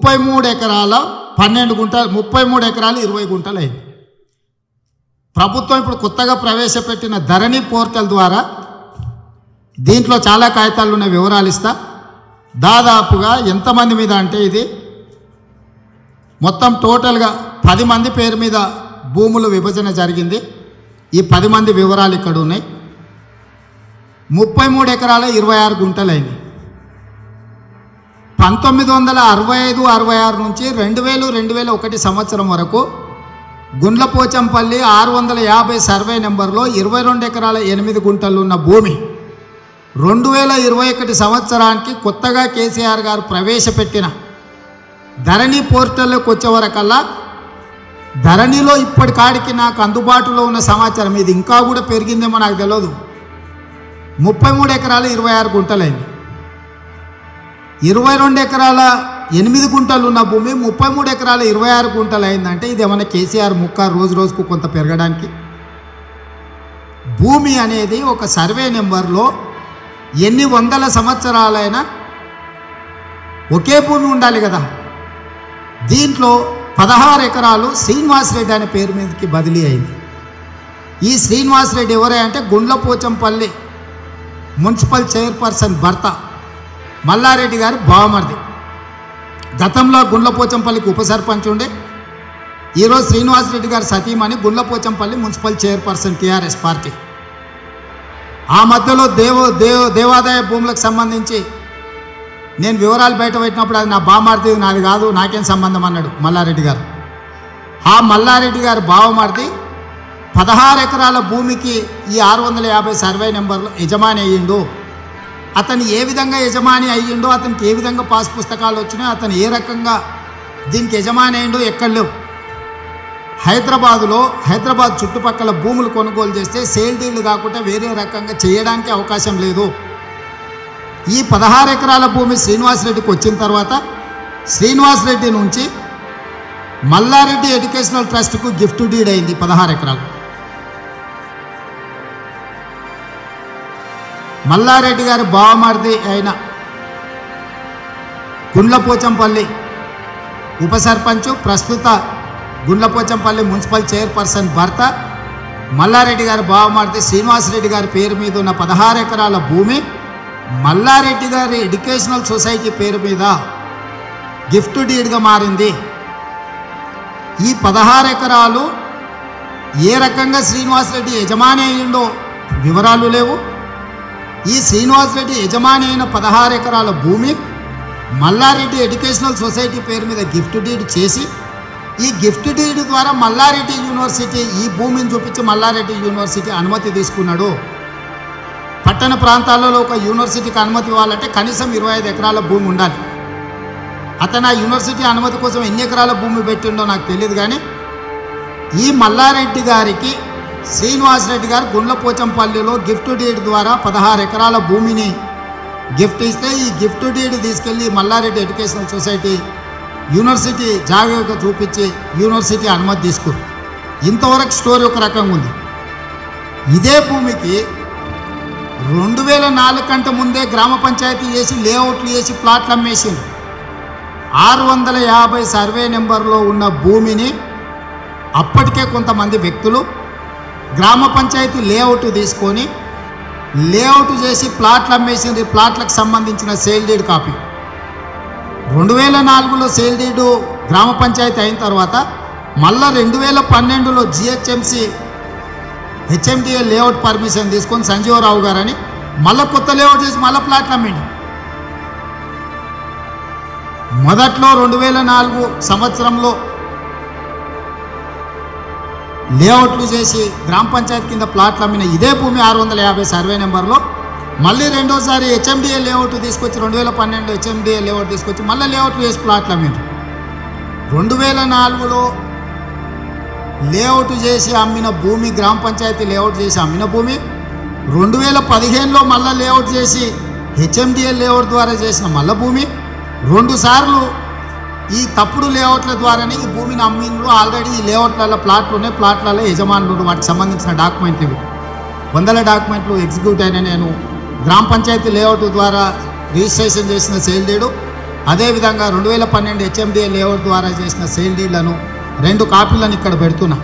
33 ఎకరాల 12 గుంటలు 33 ఎకరాలు 20 గుంటలు అయింది. ప్రభుత్వం ఇప్పుడు కొత్తగా ప్రవేశపెట్టిన ధరణి పోర్టల్ ద్వారా దీంట్లో చాలా కాగితాలు ఉన్న వివరాలు ఇస్తా. దాదాపుగా ఎంతమంది మీద అంటే ఇది మొత్తం టోటల్గా 10 మంది పేరు మీద భూములు విభజన జరిగింది. ఈ 10 మంది వివరాలు ఇక్కడ ఉన్నాయి. 33 ఎకరాల 26 గుంటలు అయింది. 1965-66 నుంచి 2000-2001 సంవత్సరం వరకు గుండ్లపోచంపల్లి 650 సర్వే నెంబర్లో 22 ఎకరాల 8 గుంటలు ఉన్న భూమి 2021 సంవత్సరానికి కొత్తగా కేసీఆర్ గారు ప్రవేశపెట్టిన ధరణి పోర్టల్లోకి వచ్చేవరకల్లా ధరణిలో ఇప్పటికాడికి నాకు అందుబాటులో ఉన్న సమాచారం, ఇది ఇంకా కూడా పెరిగిందేమో నాకు తెలియదు, 33 ఎకరాల 26 గుంటలైంది. 22 ఎకరాల 8 గుంటలు ఉన్న భూమి 33 ఎకరాల 26 గుంటలు అయిందంటే ఇది ఏమన్నా కేసీఆర్ ముక్క రోజు రోజుకు కొంత పెరగడానికి? భూమి అనేది ఒక సర్వే నెంబర్లో ఎన్ని వందల సంవత్సరాలైనా ఒకే భూమి ఉండాలి కదా. దీంట్లో 16 ఎకరాలు శ్రీనివాస్ రెడ్డి అనే పేరు మీదకి బదిలీ అయింది. ఈ శ్రీనివాస్ రెడ్డి ఎవరే అంటే గుండ్లపోచంపల్లి మున్సిపల్ చైర్పర్సన్ భర్త మల్లారెడ్డి గారు బావమరిది. గతంలో గుండ్లపోచంపల్లికి ఉప సర్పంచ్ ఉండే, ఈరోజు శ్రీనివాస్ రెడ్డి గారు సతీమణి Gundlapochampally municipal chairperson TRS party. ఆ మధ్యలో దేవాదాయ భూములకు సంబంధించి నేను వివరాలు బయట పెట్టినప్పుడు అది నా బావమరిది, నాది కాదు, నాకేం సంబంధం అన్నాడు మల్లారెడ్డి గారు. ఆ మల్లారెడ్డి గారు బావమరిది 16 ఎకరాల భూమికి ఈ 650 సర్వే నెంబర్లో యజమాని అయ్యిండు. అతను ఏ విధంగా యజమాని అయ్యిండో, అతనికి ఏ విధంగా పాస్ పుస్తకాలు వచ్చినాయో, అతను ఏ రకంగా దీనికి యజమాని అయ్యిండో ఎక్కడ లేవు. హైదరాబాద్ చుట్టుపక్కల భూములు కొనుగోలు చేస్తే సేల్ డీళ్లు కాకుండా వేరే రకంగా చేయడానికి అవకాశం లేదు. ఈ 16 ఎకరాల భూమి శ్రీనివాస్ రెడ్డికి వచ్చిన తర్వాత శ్రీనివాస్ రెడ్డి నుంచి మల్లారెడ్డి ఎడ్యుకేషనల్ ట్రస్ట్కు గిఫ్ట్ డీడ్ అయింది 16 ఎకరాలు. మల్లారెడ్డి గారి బావమరిది అయిన గుండ్లపోచంపల్లి ఉప సర్పంచ్, ప్రస్తుత గుండ్లపోచంపల్లి మున్సిపల్ చైర్పర్సన్ భర్త మల్లారెడ్డి గారి బావమరిది శ్రీనివాస్ రెడ్డి గారి పేరు మీద ఉన్న 16 ఎకరాల భూమి మల్లారెడ్డి గారి ఎడ్యుకేషనల్ సొసైటీ పేరు మీద గిఫ్ట్ డీడ్గా మారింది. ఈ 16 ఎకరాలు ఏ రకంగా శ్రీనివాస్ రెడ్డి యజమాని అయ్యిండో వివరాలు లేవు. ఈ శ్రీనివాస్ రెడ్డి యజమాని అయిన 16 ఎకరాల భూమి మల్లారెడ్డి ఎడ్యుకేషనల్ సొసైటీ పేరు మీద గిఫ్ట్ డీడ్ చేసి, ఈ గిఫ్ట్ డీడ్ ద్వారా మల్లారెడ్డి యూనివర్సిటీ ఈ భూమిని చూపించి మల్లారెడ్డి యూనివర్సిటీ అనుమతి తీసుకున్నాడు. పట్టణ ప్రాంతాలలో ఒక యూనివర్సిటీకి అనుమతి ఇవ్వాలంటే కనీసం 25 ఎకరాల భూమి ఉండాలి. అతను ఆ యూనివర్సిటీ అనుమతి కోసం ఎన్ని ఎకరాల భూమి పెట్టిండో నాకు తెలియదు. కానీ ఈ మల్లారెడ్డి గారికి శ్రీనివాస్ రెడ్డి గారు గుండ్లపోచంపల్లిలో గిఫ్ట్ డీడ్ ద్వారా 16 ఎకరాల భూమిని గిఫ్ట్ ఇస్తే, ఈ గిఫ్ట్ డీడ్ తీసుకెళ్ళి మల్లారెడ్డి ఎడ్యుకేషనల్ సొసైటీ యూనివర్సిటీ జాగ్రత్తగా చూపించి యూనివర్సిటీ అనుమతి తీసుకురు. ఇంతవరకు స్టోరీ ఒక రకంగా ఉంది. ఇదే భూమికి 2004 కంటే ముందే గ్రామ పంచాయతీ చేసి లేఅవుట్లు చేసి ప్లాట్లు అమ్మేసింది. 650 సర్వే నెంబర్లో ఉన్న భూమిని అప్పటికే కొంతమంది వ్యక్తులు గ్రామ పంచాయతీ లేఅవుట్ తీసుకొని లేఅవుట్ చేసి ప్లాట్లు అమ్మేసింది. ప్లాట్లకు సంబంధించిన సేల్ డీడ్ కాపీ 2004లో సేల్ డీడు గ్రామ పంచాయతీ అయిన తర్వాత మళ్ళా 2012లో జిహెచ్ఎంసి హెచ్ఎండిఏ లేఅవుట్ పర్మిషన్ తీసుకొని సంజీవరావు గారని మళ్ళీ కొత్త లేఅవుట్ చేసి మళ్ళీ ప్లాట్లు అమ్మిండు. మొదట్లో 2004 సంవత్సరంలో లేఅవుట్లు చేసి గ్రామ పంచాయతీ కింద ప్లాట్లు అమ్మిన ఇదే భూమి 650 సర్వే నెంబర్లో మళ్ళీ రెండోసారి హెచ్ఎండిఏ లేఅవుట్ తీసుకొచ్చి 2012 హెచ్ఎండిఏ లేఅవుట్ తీసుకొచ్చి మళ్ళీ లేఅవుట్లు చేసి ప్లాట్లు అమ్మిండు. 2004లో లేఅవుట్ చేసి అమ్మిన భూమి, గ్రామ పంచాయతీ లేఅవుట్ చేసి అమ్మిన భూమి 2015లో మళ్ళీ లేఅవుట్ చేసి హెచ్ఎండిఏ లేఅవుట్ ద్వారా చేసిన మళ్ళీ భూమి 2 సార్లు ఈ తప్పుడు లేఅవుట్ల ద్వారానే ఈ భూమిని అమ్మిండ్రు. ఆల్రెడీ ఈ లేఅవుట్లలో ప్లాట్లు ఉన్నాయి, ప్లాట్లలో యజమానులు, వాటికి సంబంధించిన డాక్యుమెంట్లు ఇవి 100 డాక్యుమెంట్లు ఎగ్జిక్యూట్ అయిన నేను గ్రామ పంచాయతీ లేఅవుట్ ద్వారా రిజిస్ట్రేషన్ చేసిన సేల్ డీడు అదేవిధంగా 2012 హెచ్ఎండిఏ లేఅవుట్ ద్వారా చేసిన సేల్ డీళ్లను 2 కాపీలను ఇక్కడ పెడుతున్నా.